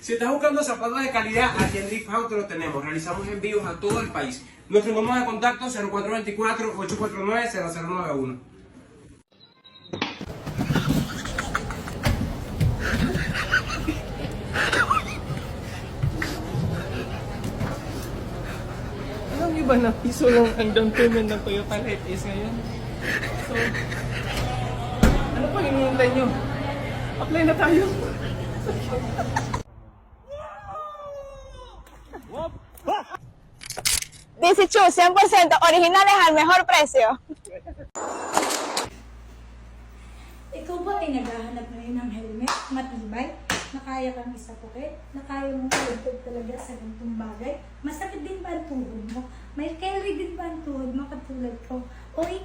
Si estás buscando zapatos de calidad, aquí en Drift House te lo tenemos. Realizamos envíos a todo el país. Nuestro número de contacto 0424-849-0091. Alam niyo ba na piso lang ang down payment ng Toyota Light-S ngayon? So, ano pang hinihintay nyo? Apply na tayo! 100% originales al mejor precio. Ikaw ba ay naghahanap ngayon ng helmet, matibay, na kaya kang isapukit, na kaya mong ilagtog talaga sa ganitong bagay? Masakit din ba ang tuhod mo? May carry din ba ang tuhod mo katulad ko? O ikaw?